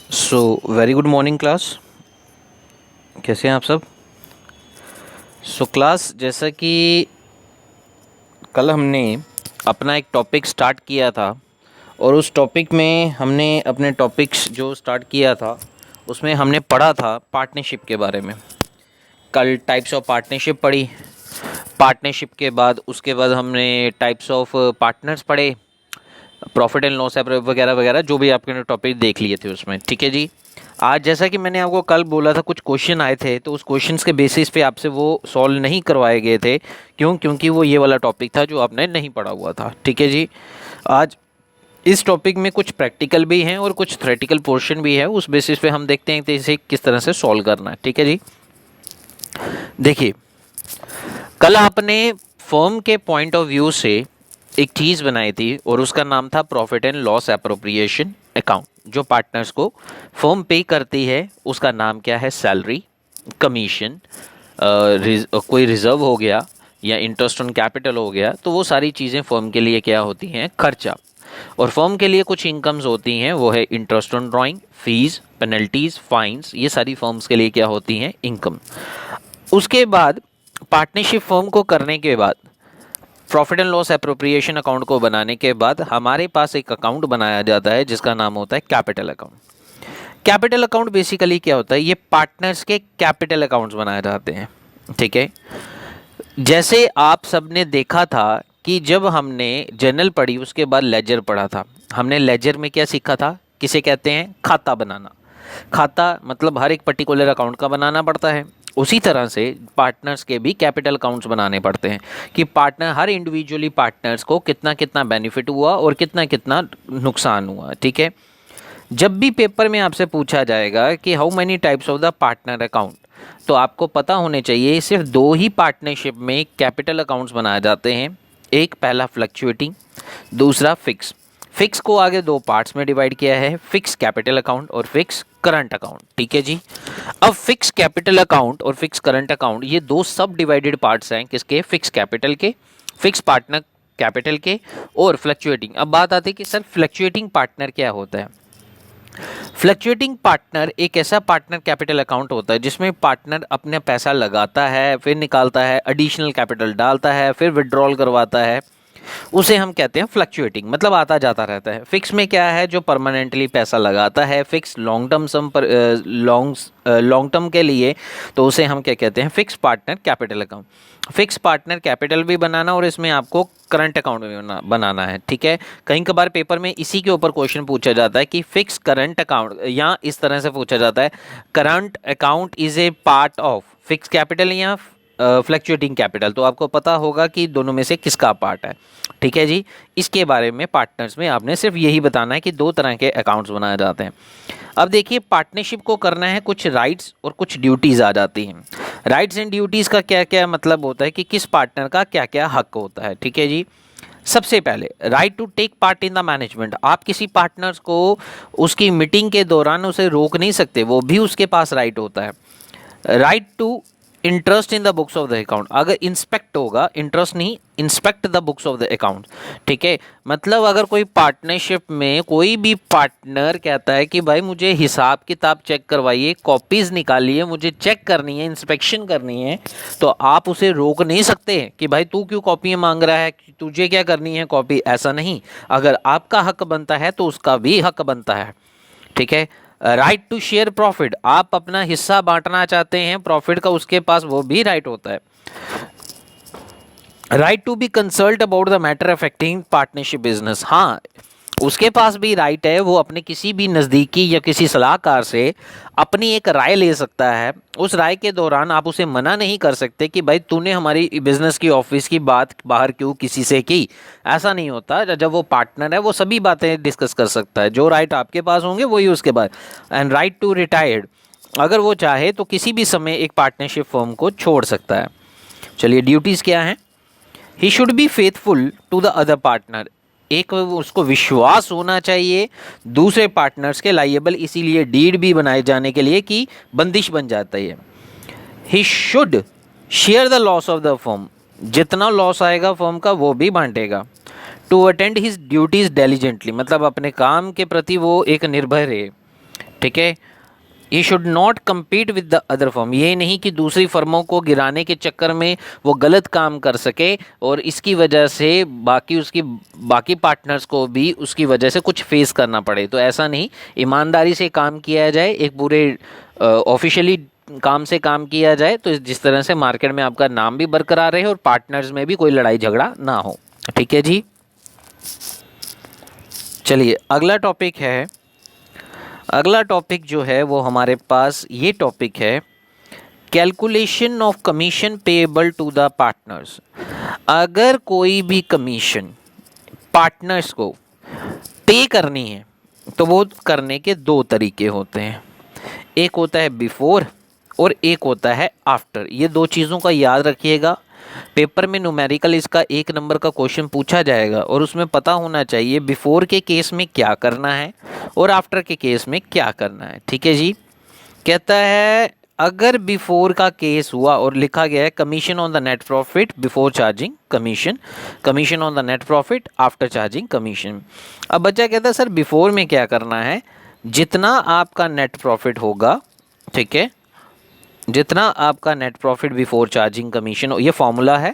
So very good morning class. कैसे हैं आप सब? क्लास, जैसा कि कल हमने अपना एक टॉपिक स्टार्ट किया था और उस टॉपिक में हमने अपने टॉपिक्स जो स्टार्ट किया था उसमें हमने पढ़ा था पार्टनरशिप के बारे में। कल टाइप्स ऑफ पार्टनरशिप पढ़ी। पार्टनरशिप के बाद उसके बाद हमने टाइप्स ऑफ पार्टनर्स पढ़े, प्रॉफिट एंड लॉस वगैरह वगैरह, जो भी आपके टॉपिक देख लिए थे उसमें। ठीक है जी। आज जैसा कि मैंने आपको कल बोला था, कुछ क्वेश्चन आए थे तो उस क्वेश्चंस के बेसिस पे आपसे वो सॉल्व नहीं करवाए गए थे। क्यों? क्योंकि वो ये वाला टॉपिक था जो आपने नहीं पढ़ा हुआ था। ठीक है जी। आज इस टॉपिक में कुछ प्रैक्टिकल भी हैं और कुछ थ्योरेटिकल पोर्शन भी है। उस बेसिस पे हम देखते हैं कि इसे किस तरह से सॉल्व करना है। ठीक है जी। देखिए, कल आपने फर्म के पॉइंट ऑफ व्यू से एक चीज़ बनाई थी और उसका नाम था profit and loss appropriation account. जो पार्टनर्स को फर्म पे करती है उसका नाम क्या है? सैलरी, कमीशन, कोई रिजर्व हो गया या इंटरेस्ट ऑन कैपिटल हो गया, तो वो सारी चीज़ें फर्म के लिए क्या होती हैं? खर्चा। और फर्म के लिए कुछ इनकम्स होती हैं, वो है interest on drawing, fees, penalties, fines. ये सारी फर्म्स के लिए क्या होती हैं? इनकम। उसके बाद पार्टनरशिप फर्म को करने के बाद, profit and loss appropriation account को बनाने के बाद हमारे पास एक अकाउंट बनाया जाता है जिसका नाम होता है capital account. Capital account basically क्या होता है? ये पार्टनर्स के कैपिटल अकाउंट्स बनाए जाते हैं। ठीक है। जैसे आप सबने देखा था कि जब हमने जर्नल पढ़ी उसके बाद लेजर पढ़ा था, हमने लेजर में क्या सीखा था? किसे कहते हैं? खाता बनाना। खाता मतलब हर एक पर्टिकुलर अकाउंट का बनाना पड़ता है। उसी तरह से पार्टनर्स के भी कैपिटल अकाउंट्स बनाने पड़ते हैं कि पार्टनर, हर इंडिविजुअली पार्टनर्स को कितना कितना बेनिफिट हुआ और कितना कितना नुकसान हुआ। ठीक है। जब भी पेपर में आपसे पूछा जाएगा कि how many types of the partner account, तो आपको पता होने चाहिए सिर्फ दो ही पार्टनरशिप में कैपिटल अकाउंट्स बनाए जाते हैं। एक पहला फ्लक्चुएटिंग, दूसरा फिक्स। फिक्स को आगे दो पार्ट्स में डिवाइड किया है, फिक्स कैपिटल अकाउंट और फिक्स करंट अकाउंट। ठीक है जी। अब फिक्स कैपिटल अकाउंट और फिक्स करंट अकाउंट, ये दो सब डिवाइडेड पार्ट्स हैं। किसके? फिक्स कैपिटल के, फिक्स पार्टनर कैपिटल के और फ्लक्चुएटिंग। अब बात आती है कि सर फ्लक्चुएटिंग पार्टनर क्या होता है? फ्लक्चुएटिंग पार्टनर एक ऐसा पार्टनर कैपिटल अकाउंट होता है जिसमें पार्टनर अपने पैसा लगाता है, फिर निकालता है, एडिशनल कैपिटल डालता है, फिर विड्रॉल करवाता है। उसे हम कहते हैं फ्लक्चुएटिंग, मतलब आता जाता रहता है। फिक्स में क्या है? जो परमानेंटली पैसा लगाता है, फिक्स लॉन्ग टर्म सम पर लॉन्ग टर्म के लिए, तो उसे हम क्या कहते हैं? Fix partner capital account. Fix partner capital भी बनाना और इसमें आपको करंट अकाउंट भी बनाना है। ठीक है। कहीं कभार पेपर में इसी के ऊपर क्वेश्चन पूछा जाता है कि फिक्स करंट अकाउंट, या इस तरह से पूछा जाता है current account is a part of fix capital या फ्लक्चुएटिंग कैपिटल। तो आपको पता होगा कि दोनों में से किसका पार्ट है। ठीक है जी। इसके बारे में पार्टनर्स में आपने सिर्फ यही बताना है कि दो तरह के अकाउंट्स बनाए जाते हैं। अब देखिए, पार्टनरशिप को करना है, कुछ राइट्स और कुछ ड्यूटीज़ आ जाती हैं। राइट्स एंड ड्यूटीज़ का क्या क्या मतलब होता है कि किस पार्टनर का क्या क्या हक होता है। ठीक है जी। सबसे पहले right to take part in the management. आप किसी पार्टनर्स को उसकी मीटिंग के दौरान उसे रोक नहीं सकते, वो भी उसके पास राइट होता है। Right to interest in the books of the account. अगर इंस्पेक्ट होगा, इंटरेस्ट नहीं, inspect the books of the account. ठीक है। मतलब अगर कोई पार्टनरशिप में कोई भी पार्टनर कहता है कि भाई मुझे हिसाब किताब चेक करवाइए, कॉपीज निकालिए, मुझे चेक करनी है, इंस्पेक्शन करनी है, तो आप उसे रोक नहीं सकते कि भाई तू क्यों कॉपियाँ मांग रहा है, तुझे क्या करनी है कॉपी। ऐसा नहीं। अगर आपका हक बनता है तो उसका भी हक बनता है। ठीक है। Right to share profit. आप अपना हिस्सा बांटना चाहते हैं प्रॉफिट का, उसके पास वो भी राइट होता है। Right to be consult about the matter affecting partnership business. हाँ, उसके पास भी राइट है, वो अपने किसी भी नज़दीकी या किसी सलाहकार से अपनी एक राय ले सकता है। उस राय के दौरान आप उसे मना नहीं कर सकते कि भाई तूने हमारी बिजनेस की ऑफिस की बात बाहर क्यों किसी से की। ऐसा नहीं होता। जब वो पार्टनर है वो सभी बातें डिस्कस कर सकता है। जो राइट आपके पास होंगे वही उसके पास। एंड राइट टू रिटायर्ड, अगर वो चाहे तो किसी भी समय एक पार्टनरशिप फर्म को छोड़ सकता है। चलिए, ड्यूटीज़ क्या हैं? He should be faithful to the other partner. एक उसको विश्वास होना चाहिए दूसरे पार्टनर्स के लाइएबल, इसीलिए डीड भी बनाए जाने के लिए कि बंदिश बन जाता है। He should share the loss of the firm. जितना लॉस आएगा फर्म का वो भी बांटेगा। To attend his duties diligently, मतलब अपने काम के प्रति वो एक निर्भय रहे। ठीक है। ये should not compete with the other firm, ये नहीं कि दूसरी फर्मों को गिराने के चक्कर में वो गलत काम कर सके और इसकी वजह से बाकी पार्टनर्स को भी उसकी वजह से कुछ फेस करना पड़े। तो ऐसा नहीं, ईमानदारी से काम किया जाए, एक पूरे ऑफिशियली काम से काम किया जाए, तो जिस तरह से मार्केट में आपका नाम भी बरकरार रहे और पार्टनर्स में भी कोई लड़ाई झगड़ा ना हो। ठीक है जी। चलिए अगला टॉपिक जो है वो हमारे पास ये टॉपिक है, calculation of commission payable to the partners. अगर कोई भी कमीशन पार्टनर्स को पे करनी है तो वो करने के दो तरीके होते हैं, एक होता है बिफोर और एक होता है आफ्टर। ये दो चीज़ों का याद रखिएगा। पेपर में न्यूमेरिकल इसका 1 नंबर का क्वेश्चन पूछा जाएगा और उसमें पता होना चाहिए बिफोर के केस में क्या करना है और आफ्टर के केस में क्या करना है। ठीक है जी। कहता है अगर बिफोर का केस हुआ और लिखा गया है commission on the net profit before charging commission, commission on the net profit after charging commission. अब बच्चा कहता है सर बिफोर में क्या करना है, जितना आपका नेट प्रॉफिट होगा, ठीक है, जितना आपका net profit before charging commission, ये फॉर्मूला है,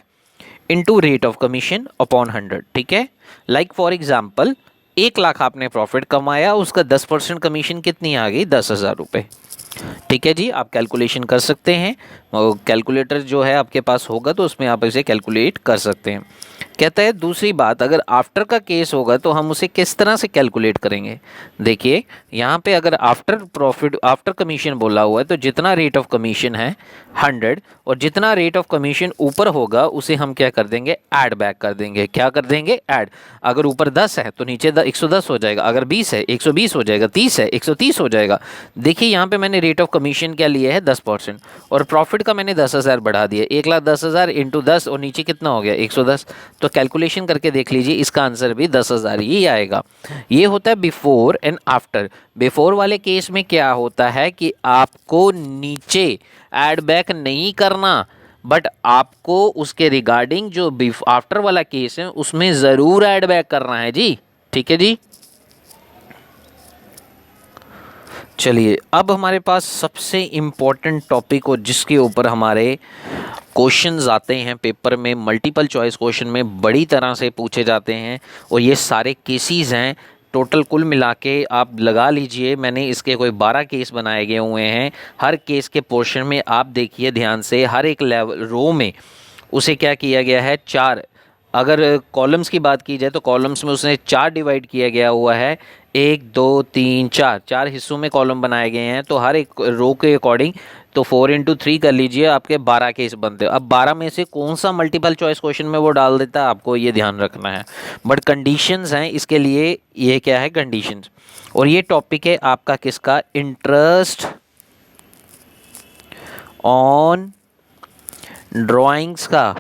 into rate of commission upon 100। ठीक है। लाइक फॉर एग्जांपल 1 लाख आपने प्रॉफिट कमाया, उसका 10% कमीशन कितनी आ गई, 10,000 रुपये। ठीक है जी। आप कैलकुलेशन कर सकते हैं, कैलकुलेटर जो है आपके पास होगा तो उसमें आप इसे कैलकुलेट कर सकते हैं। कहता है दूसरी बात, अगर आफ्टर का केस होगा तो हम उसे किस तरह से कैलकुलेट करेंगे। देखिए यहाँ पे अगर आफ्टर प्रॉफिट आफ्टर कमीशन बोला हुआ है तो जितना रेट ऑफ कमीशन है 100 और जितना रेट ऑफ कमीशन ऊपर होगा उसे हम क्या कर देंगे, ऐड बैक कर देंगे। क्या कर देंगे, ऐड। अगर ऊपर 10 है तो नीचे 110 हो जाएगा, अगर 20 है 120 हो जाएगा, 30 है 130 हो जाएगा। देखिए यहाँ पे मैंने रेट ऑफ कमीशन क्या लिया है 10% और प्रॉफिट का मैंने 10,000 बढ़ा दिया, 1,10,000 इंटू 10 और नीचे कितना हो गया 110। तो कैलकुलेशन करके देख लीजिए, इसका आंसर भी 10,000 ही आएगा। ये होता है बिफोर एंड आफ्टर। बिफोर वाले केस में क्या होता है कि आपको नीचे ऐड बैक नहीं करना, बट आपको उसके रिगार्डिंग जो आफ्टर वाला केस है उसमें ज़रूर ऐड बैक करना है जी। ठीक है जी। चलिए अब हमारे पास सबसे इम्पोर्टेंट टॉपिक और जिसके ऊपर हमारे क्वेश्चंस आते हैं पेपर में, मल्टीपल चॉइस क्वेश्चन में बड़ी तरह से पूछे जाते हैं और ये सारे केसेस हैं, टोटल कुल मिला के आप लगा लीजिए, मैंने इसके कोई 12 केस बनाए गए हुए हैं। हर केस के पोर्शन में आप देखिए ध्यान से, हर एक लेवल रो में उसे क्या किया गया है, 4, अगर कॉलम्स की बात की जाए तो कॉलम्स में उसने 4 डिवाइड किया गया हुआ है, 1 2 3 4, 4 हिस्सों में कॉलम बनाए गए हैं। तो हर एक रो के अकॉर्डिंग तो 4 इंटू 3 कर लीजिए, आपके 12 केस बनते हैं। अब 12 में से कौन सा मल्टीपल चॉइस क्वेश्चन में वो डाल देता है, आपको ये ध्यान रखना है। बट कंडीशंस हैं इसके लिए, ये क्या है कंडीशंस। और ये टॉपिक है आपका किसका, इंटरेस्ट ऑन ड्राइंग्स का।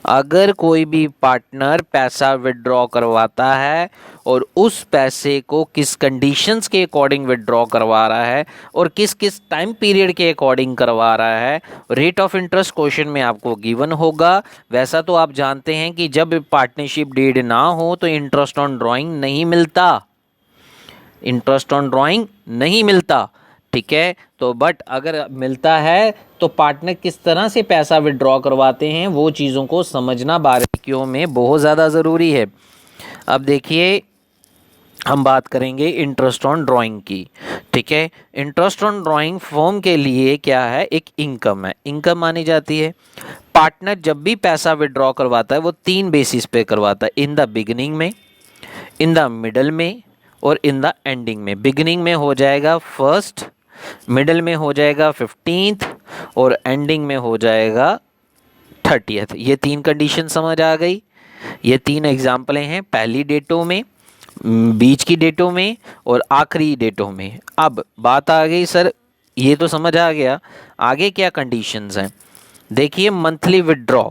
अगर कोई भी पार्टनर पैसा विड्रॉ करवाता है और उस पैसे को किस कंडीशंस के अकॉर्डिंग विड्रॉ करवा रहा है और किस किस टाइम पीरियड के अकॉर्डिंग करवा रहा है, रेट ऑफ इंटरेस्ट क्वेश्चन में आपको गिवन होगा। वैसा तो आप जानते हैं कि जब पार्टनरशिप डीड ना हो तो इंटरेस्ट ऑन ड्राइंग नहीं मिलता, इंटरेस्ट ऑन ड्राइंग नहीं मिलता। ठीक है। तो बट अगर मिलता है तो पार्टनर किस तरह से पैसा विड्रॉ करवाते हैं वो चीज़ों को समझना बारीकियों में बहुत ज़्यादा ज़रूरी है। अब देखिए हम बात करेंगे इंटरेस्ट ऑन ड्राइंग की। ठीक है। इंटरेस्ट ऑन ड्राइंग फॉर्म के लिए क्या है, एक इनकम है, इनकम मानी जाती है। पार्टनर जब भी पैसा विड्रॉ करवाता है वो 3 बेसिस पे करवाता है, इन द बिगिनिंग में, इन द मिडल में और इन द एंडिंग में। बिगिनिंग में हो जाएगा 1st, मिडल में हो जाएगा 15th और एंडिंग में हो जाएगा 30th। ये 3 कंडीशन समझ आ गई। ये 3 एग्जाम्पलें हैं, पहली डेटों में, बीच की डेटों में और आखिरी डेटों में। अब बात आ गई सर, ये तो समझ आ गया, आगे क्या कंडीशंस हैं। देखिए monthly withdraw,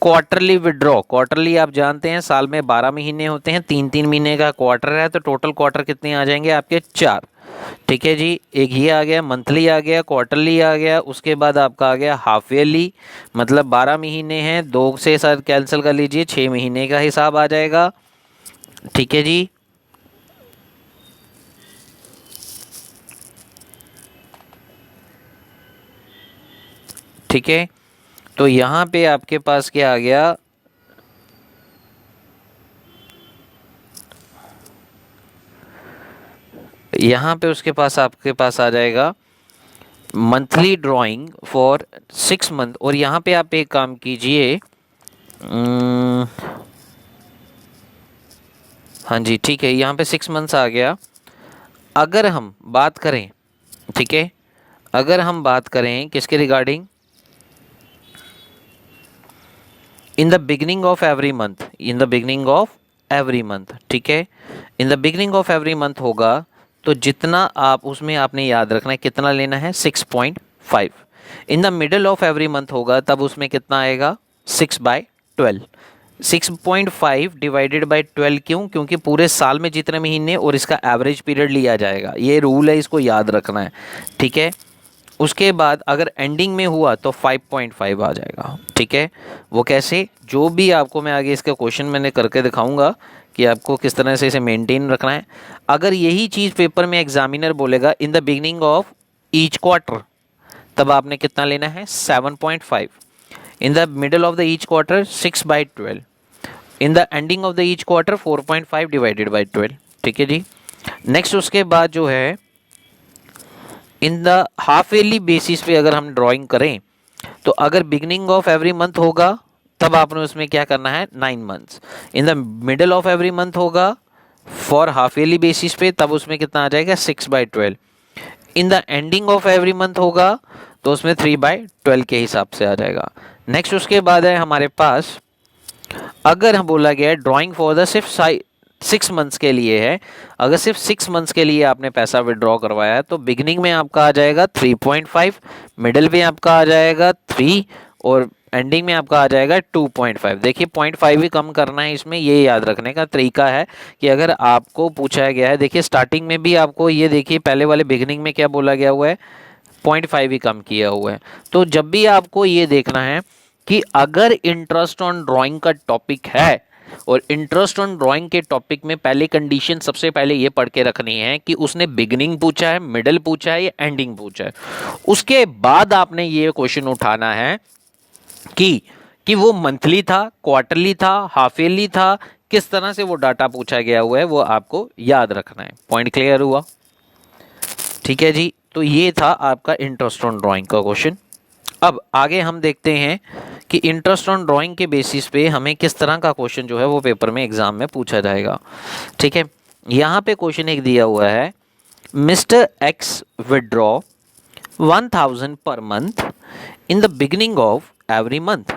quarterly withdraw. Quarterly आप जानते हैं साल में 12 महीने होते हैं, 3-3 महीने का क्वार्टर है, तो टोटल क्वार्टर कितने आ जाएंगे आपके, 4। ठीक है जी। एक ये आ गया, मंथली आ गया, क्वार्टरली आ गया, उसके बाद आपका आ गया हाफ ईयरली, मतलब 12 महीने हैं, 2 से सर कैंसिल कर लीजिए, 6 महीने का हिसाब आ जाएगा। ठीक है जी। ठीक है, तो यहाँ पे आपके पास क्या आ गया, यहाँ पे उसके पास आपके पास आ जाएगा मंथली ड्राइंग फॉर 6 मंथ। और यहाँ पे आप एक काम कीजिए, हाँ जी ठीक है, यहाँ पे 6 मंथ्स आ गया। अगर हम बात करें, ठीक है, अगर हम बात करें किसके regarding, in the beginning of every month, in the beginning of every month, ठीक है, in the beginning of every month होगा तो जितना आप उसमें आपने याद रखना है कितना लेना है 6.5। In the middle of every month होगा तब उसमें कितना आएगा 6/12। 6.5 डिवाइडेड बाई 12 क्यों, क्योंकि पूरे साल में जितने महीने और इसका एवरेज पीरियड लिया जाएगा, ये रूल है, इसको याद रखना है, ठीक है। उसके बाद अगर एंडिंग में हुआ तो 5.5 आ जाएगा, ठीक है। वो कैसे, जो भी आपको मैं आगे इसका क्वेश्चन मैंने करके दिखाऊंगा कि आपको किस तरह से इसे मेंटेन रखना है। अगर यही चीज़ पेपर में एग्जामिनर बोलेगा in the beginning of each quarter, तब आपने कितना लेना है 7.5। In the middle of the each quarter 6/12। In the ending of the each quarter 4.5 divided by 12, ठीक है जी। नेक्स्ट उसके बाद जो है in the half yearly basis पे अगर हम ड्राइंग करें तो अगर बिगिनिंग ऑफ एवरी मंथ होगा तब आपने उसमें क्या करना है 9 months. In the middle of every month होगा फॉर हाफ ईयरली बेसिस पे तब उसमें कितना आ जाएगा 6/12। In the ending of every month होगा तो उसमें 3/12 के हिसाब से आ जाएगा। नेक्स्ट उसके बाद है हमारे पास, अगर हम बोला गया है ड्राइंग फॉर द सिर्फ 6 मंथ्स के लिए है, अगर सिर्फ 6 मंथ्स के लिए आपने पैसा विड्रॉ करवाया है तो बिगिनिंग में आपका आ जाएगा 3.5, मिडिल में आपका आ जाएगा 3 और एंडिंग में आपका आ जाएगा 2.5। देखिए 0.5 ही कम करना है इसमें, ये याद रखने का तरीका है कि अगर आपको पूछा गया है, देखिए स्टार्टिंग में भी आपको ये देखिए पहले वाले बिगिनिंग में क्या बोला गया हुआ है 0.5 ही कम किया हुआ है। तो जब भी आपको ये देखना है कि अगर इंटरेस्ट ऑन ड्राइंग का टॉपिक है और इंटरेस्ट ऑन ड्राइंग के टॉपिक में पहले कंडीशन सबसे पहले ये पढ़ के रखनी है कि उसने बिगिनिंग पूछा है, मिडिल पूछा है या एंडिंग पूछा है। उसके बाद आपने ये क्वेश्चन उठाना है कि वो मंथली था, क्वार्टरली था, हाफ ईयरली था, किस तरह से वो डाटा पूछा गया हुआ है वो आपको याद रखना है। पॉइंट क्लियर हुआ, ठीक है जी। तो ये था आपका इंटरेस्ट ऑन ड्राइंग का क्वेश्चन। अब आगे हम देखते हैं कि इंटरेस्ट ऑन ड्राइंग के बेसिस पे हमें किस तरह का क्वेश्चन जो है वो पेपर में एग्जाम में पूछा जाएगा, ठीक है। यहाँ पे क्वेश्चन एक दिया हुआ है, mister x withdraw 1000 per month in the beginning of every month.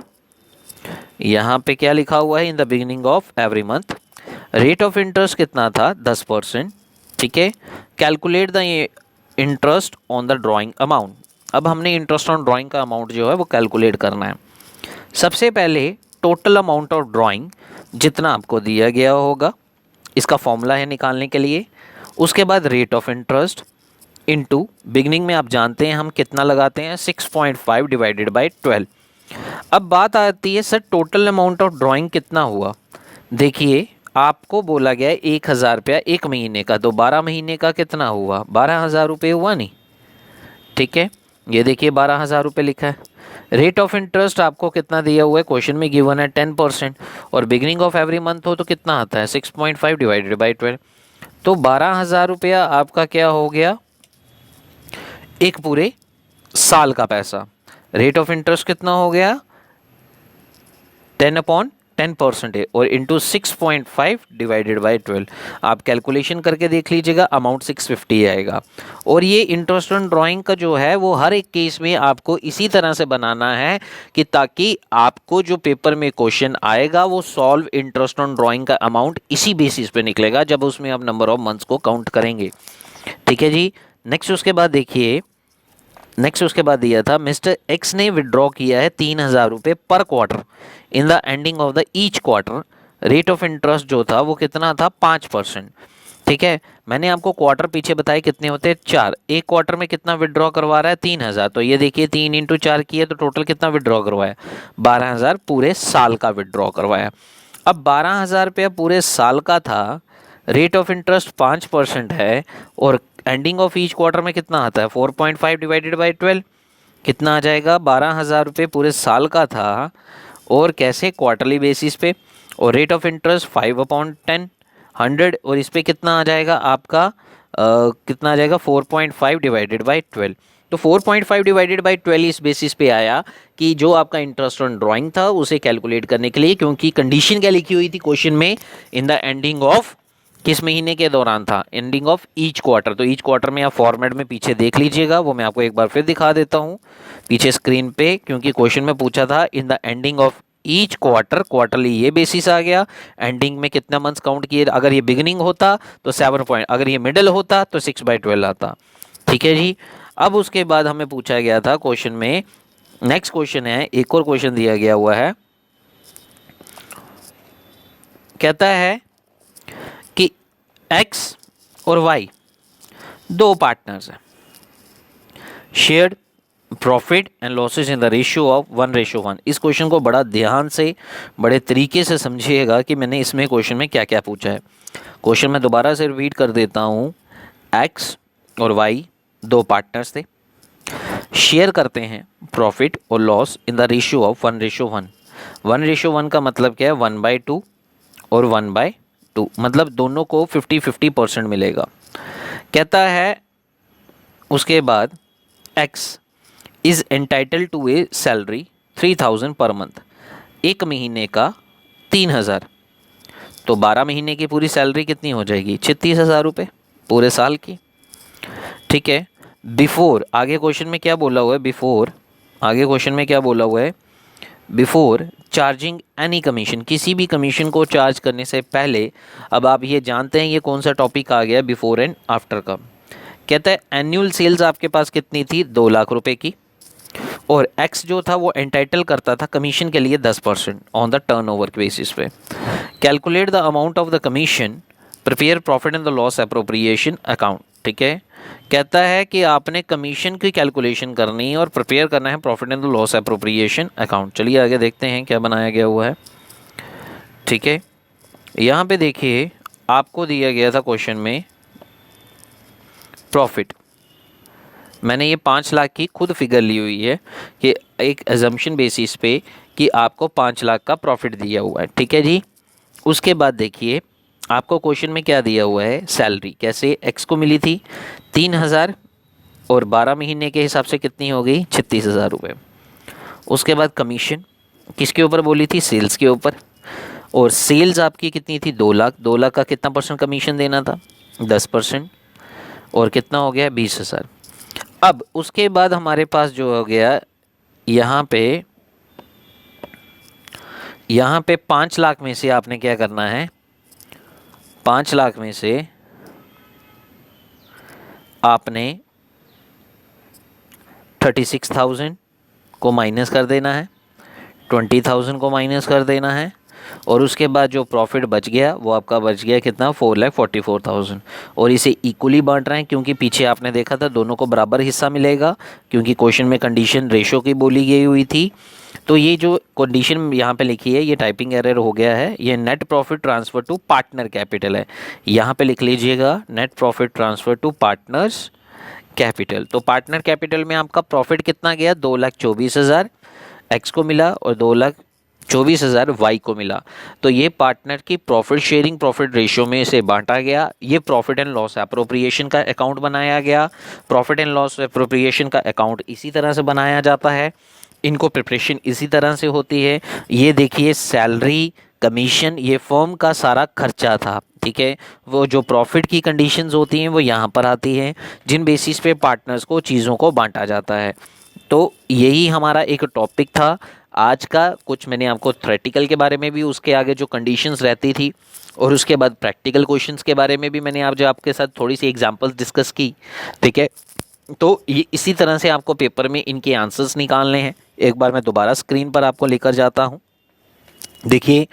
यहाँ पे क्या लिखा हुआ है, in the beginning of every month. Rate of interest कितना था 10%, ठीक है। Calculate the interest on the drawing amount. अब हमने इंटरेस्ट ऑन ड्राइंग का अमाउंट जो है वो कैलकुलेट करना है। सबसे पहले टोटल अमाउंट ऑफ ड्राइंग जितना आपको दिया गया होगा, इसका फॉर्मूला है निकालने के लिए। उसके बाद rate of interest into beginning में आप जानते हैं हम कितना लगाते हैं 6.5 डिवाइडेड बाई 12। अब बात आती है sir total amount of drawing कितना हुआ। देखिए आपको बोला गया है 1000 रुपया एक महीने का, तो 12 महीने का कितना हुआ 12,000 रुपये हुआ नहीं, ठीक है। ये देखिए 12,000 रुपये लिखा है। रेट ऑफ इंटरेस्ट आपको कितना दिया हुआ है, क्वेश्चन में गिवन है 10% और बिगिनिंग ऑफ एवरी मंथ हो तो कितना आता है 6.5 डिवाइडेड बाई 12। तो 12,000 रुपया आपका क्या हो गया, एक पूरे साल का पैसा। रेट ऑफ इंटरेस्ट कितना हो गया 10/10% है और इंटू 6.5 डिवाइडेड बाई 12। आप कैलकुलेशन करके देख लीजिएगा, अमाउंट 650 आएगा। और ये इंटरेस्ट ऑन ड्राइंग का जो है वो हर एक केस में आपको इसी तरह से बनाना है कि ताकि आपको जो पेपर में क्वेश्चन आएगा वो सॉल्व इंटरेस्ट ऑन ड्राइंग का अमाउंट इसी बेसिस पे निकलेगा जब उसमें आप नंबर ऑफ मंथ्स को काउंट करेंगे, ठीक है जी। नेक्स्ट उसके बाद देखिए, नेक्स्ट उसके बाद दिया था मिस्टर एक्स ने विड्रॉ किया है 3,000 रुपये पर quarter in the ending of the each quarter. Rate of interest जो था वो कितना था 5%, ठीक है। मैंने आपको क्वार्टर पीछे बताए कितने होते हैं 4, एक क्वार्टर में कितना विड्रॉ करवा रहा है 3,000, तो ये देखिए 3 × 4 किया तो टोटल कितना विड्रॉ करवाया 12,000 पूरे साल का विड्रॉ करवाया। अब 12,000 रुपया पूरे साल का था, रेट ऑफ इंटरेस्ट 5% है और एंडिंग ऑफ ईच क्वार्टर में कितना आता है 4.5 डिवाइडेड बाई 12। कितना आ जाएगा, 12,000 रुपये पूरे साल का था, और कैसे, क्वार्टरली बेसिस पे, और रेट ऑफ इंटरेस्ट 5/10 100, और इस पे कितना आ जाएगा आपका कितना आ जाएगा 4.5 डिवाइडेड बाई 12। तो 4.5 डिवाइडेड बाई 12 इस बेसिस पे आया कि जो आपका इंटरेस्ट ऑन ड्राइंग था उसे कैलकुलेट करने के लिए, क्योंकि कंडीशन क्या लिखी हुई थी क्वेश्चन में, इन द एंडिंग ऑफ, किस महीने के दौरान था, एंडिंग ऑफ ईच क्वार्टर। तो ईच क्वार्टर में आप फॉर्मेट में पीछे देख लीजिएगा, वो मैं आपको एक बार फिर दिखा देता हूँ पीछे स्क्रीन पे, क्योंकि क्वेश्चन में पूछा था in the ending of each quarter, quarterly ये बेसिस आ गया, एंडिंग में कितना मंथ्स काउंट किए, अगर ये बिगिनिंग होता तो 7 पॉइंट, अगर ये मिडल होता तो 6/12 आता। ठीक है जी। अब उसके बाद हमें पूछा गया था क्वेश्चन में, नेक्स्ट क्वेश्चन है, एक और क्वेश्चन दिया गया हुआ है, कहता है कि एक्स और वाई दो पार्टनर्स हैं, shared profit and losses in the ratio of 1:1। इस क्वेश्चन को बड़ा ध्यान से, बड़े तरीके से समझिएगा कि मैंने इसमें क्वेश्चन में क्या क्या पूछा है। क्वेश्चन मैं दोबारा से रिपीट कर देता हूँ। एक्स और वाई दो पार्टनर्स थे, शेयर करते हैं प्रॉफिट और loss in the ratio of 1:1। 1:1 का मतलब क्या है, 1/2 और 1/2, मतलब दोनों को 50-50% मिलेगा। कहता है उसके बाद X is entitle to a salary 3,000 per month, एक महीने का 3,000, तो 12 महीने की पूरी सैलरी कितनी हो जाएगी, 36,000 रुपये पूरे साल की। ठीक है। बिफोर, आगे क्वेश्चन में क्या बोला हुआ है, बिफोर, आगे क्वेश्चन में क्या बोला हुआ है, बिफोर चार्जिंग एनी कमीशन, किसी भी कमीशन को चार्ज करने से पहले। अब आप ये जानते हैं ये कौन सा टॉपिक आ गया, बिफोर एंड आफ्टर का। कहता है एनुअल सेल्स आपके पास कितनी थी, 2 लाख रुपए की, और एक्स जो था वो एंटाइटल करता था कमीशन के लिए 10% ऑन द टर्नओवर बेसिस पे। Calculate the amount of the commission, prepare profit and the loss appropriation account. ठीक है। कहता है कि आपने कमीशन की कैलकुलेशन करनी है और प्रिपेयर करना है profit and the loss appropriation account. चलिए आगे देखते हैं क्या बनाया गया हुआ है। ठीक है। यहाँ पे देखिए आपको दिया गया था क्वेश्चन में प्रॉफिट, मैंने ये 5 लाख की खुद फिगर ली हुई है कि एक एजम्पशन बेसिस पे कि आपको 5 लाख का प्रॉफिट दिया हुआ है। ठीक है जी। उसके बाद देखिए आपको क्वेश्चन में क्या दिया हुआ है, सैलरी कैसे एक्स को मिली थी 3,000, और 12 महीने के हिसाब से कितनी हो गई, 36,000 रुपये। उसके बाद कमीशन किसके ऊपर बोली थी, सेल्स के ऊपर, और सेल्स आपकी कितनी थी, 2 लाख, 2 लाख का कितना परसेंट कमीशन देना था, 10%, और कितना हो गया, 20,000। अब उसके बाद हमारे पास जो हो गया यहाँ पे 5 लाख में से आपने क्या करना है, 5 लाख में से आपने 36,000 को माइनस कर देना है, 20,000 को माइनस कर देना है, और उसके बाद जो प्रॉफिट बच गया वो आपका बच गया कितना, 4,44,000। और इसे इक्वली बांट रहे हैं क्योंकि पीछे आपने देखा था दोनों को बराबर हिस्सा मिलेगा, क्योंकि क्वेश्चन में कंडीशन रेशो की बोली गई हुई थी। तो ये जो कंडीशन यहाँ पे लिखी है ये टाइपिंग एरर हो गया है, ये net profit transfer to partner capital है, यहाँ पे लिख लीजिएगा net profit transfer to partners capital. तो पार्टनर कैपिटल में आपका प्रॉफिट कितना गया, 2,24,000 एक्स को मिला और 2,24,000 वाई को मिला। तो ये पार्टनर की प्रॉफिट शेयरिंग प्रॉफिट रेशियो में इसे बांटा गया, ये प्रॉफिट एंड लॉस एप्रोप्रिएशन का अकाउंट बनाया गया। प्रॉफिट एंड लॉस एप्रोप्रिएशन का अकाउंट इसी तरह से बनाया जाता है, इनको प्रिपरेशन इसी तरह से होती है। ये देखिए सैलरी, कमीशन, ये फर्म का सारा खर्चा था। ठीक है। वो जो प्रॉफिट की कंडीशंस होती हैं वो यहाँ पर आती हैं, जिन बेसिस पे पार्टनर्स को चीज़ों को बांटा जाता है। तो यही हमारा एक टॉपिक था आज का। कुछ मैंने आपको थ्योरेटिकल के बारे में भी, उसके आगे जो कंडीशंस रहती थी, और उसके बाद प्रैक्टिकल क्वेश्चंस के बारे में भी मैंने आप जो आपके साथ थोड़ी सी एग्जांपल्स डिस्कस की। ठीक है। तो ये इसी तरह से आपको पेपर में इनके आंसर्स निकालने हैं। एक बार मैं दोबारा स्क्रीन पर आपको लेकर जाता हूँ। देखिए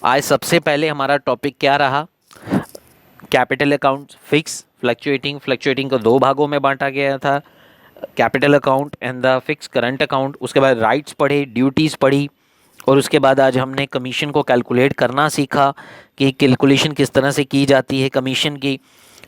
आज सबसे पहले हमारा टॉपिक क्या रहा, capital account fix fluctuating. Fluctuating को 2 भागों में बांटा गया था, capital account and the fix current account. उसके बाद राइट्स पढ़े, ड्यूटीज़ पढ़ी, और उसके बाद आज हमने कमीशन को कैलकुलेट करना सीखा कि कैलकुलेशन किस तरह से की जाती है कमीशन की।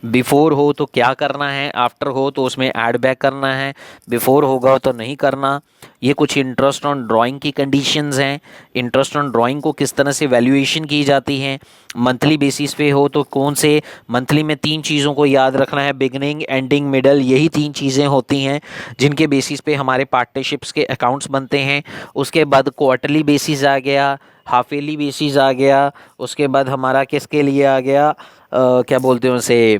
बिफोर हो तो क्या करना है, आफ्टर हो तो उसमें ऐड बैक करना है, बिफोर होगा तो नहीं करना। ये कुछ इंटरेस्ट ऑन ड्राइंग की कंडीशंस हैं। इंटरेस्ट ऑन ड्राइंग को किस तरह से वैल्यूएशन की जाती है। मंथली बेसिस पे हो तो कौन से मंथली में 3 चीज़ों को याद रखना है, बिगनिंग, एंडिंग, मिडल, यही 3 चीज़ें होती हैं जिनके बेसिस पे हमारे पार्टनरशिप्स के अकाउंट्स बनते हैं। उसके बाद क्वार्टरली बेसिस आ गया, हाफ ईयरली बेसिस आ गया, उसके बाद हमारा किसके लिए आ गया, क्या बोलते हैं उसे,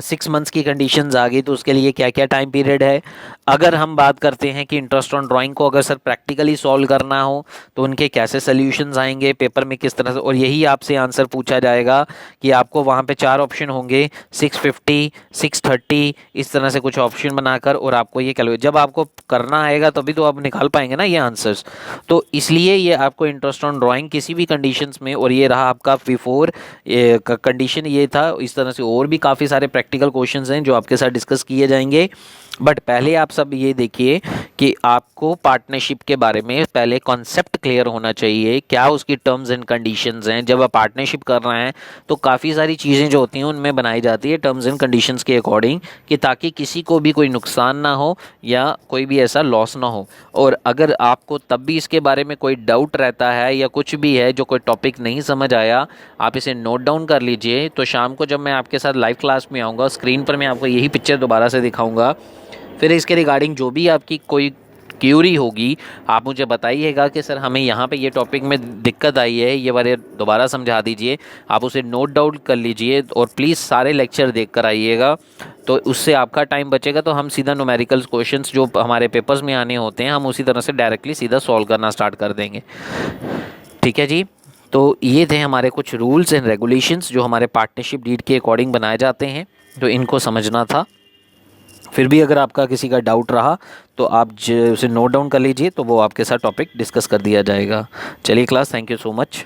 6 मंथ्स की कंडीशंस आ गई तो उसके लिए क्या क्या टाइम पीरियड है। अगर हम बात करते हैं कि इंटरेस्ट ऑन ड्राइंग को अगर सर प्रैक्टिकली सॉल्व करना हो तो उनके कैसे सोल्यूशंस आएंगे पेपर में, किस तरह से, और यही आपसे आंसर पूछा जाएगा कि आपको वहाँ पे 4 ऑप्शन होंगे, 650, 630, इस तरह से कुछ ऑप्शन बनाकर, और आपको ये कैलकुलेट जब आपको करना आएगा तभी तो आप निकाल पाएंगे ना ये आंसर्स। तो इसलिए ये आपको इंटरेस्ट ऑन ड्राइंग किसी भी कंडीशंस में, और ये रहा आपका बिफोर कंडीशन ये था। इस तरह से और भी काफ़ी सारे प्रैक्टिकल क्वेश्चंस हैं जो आपके साथ डिस्कस किए जाएंगे। बट पहले आप सब ये देखिए कि आपको पार्टनरशिप के बारे में पहले कॉन्सेप्ट क्लियर होना चाहिए, क्या उसकी टर्म्स एंड कंडीशंस हैं। जब आप पार्टनरशिप कर रहे हैं तो काफ़ी सारी चीज़ें जो होती हैं उनमें बनाई जाती है टर्म्स एंड कंडीशंस के अकॉर्डिंग, कि ताकि किसी को भी कोई नुकसान ना हो या कोई भी ऐसा लॉस ना हो। और अगर आपको तब भी इसके बारे में कोई डाउट रहता है या कुछ भी है, जो कोई टॉपिक नहीं समझ आया, आप इसे नोट डाउन कर लीजिए। तो शाम को जब मैं आपके साथ लाइव क्लास में आऊँगा, स्क्रीन पर मैं आपको यही पिक्चर दोबारा से दिखाऊंगा। फिर इसके रिगार्डिंग जो भी आपकी कोई क्यूरी होगी आप मुझे बताइएगा कि सर हमें यहाँ पे ये टॉपिक में दिक्कत आई है, ये बारे दोबारा समझा दीजिए। आप उसे नोट डाउन कर लीजिए और प्लीज़ सारे लेक्चर देख कर आइएगा, तो उससे आपका टाइम बचेगा। तो हम सीधा न्यूमेरिकल क्वेश्चंस जो हमारे पेपर्स में आने होते हैं हम उसी तरह से डायरेक्टली सीधा सॉल्व करना स्टार्ट कर देंगे। ठीक है जी। तो ये थे हमारे कुछ रूल्स एंड रेगुलेशंस जो हमारे पार्टनरशिप डीड के अकॉर्डिंग बनाए जाते हैं, तो इनको समझना था। फिर भी अगर आपका किसी का डाउट रहा तो आप उसे नोट डाउन कर लीजिए, तो वो आपके साथ टॉपिक डिस्कस कर दिया जाएगा। चलिए class, thank you so much.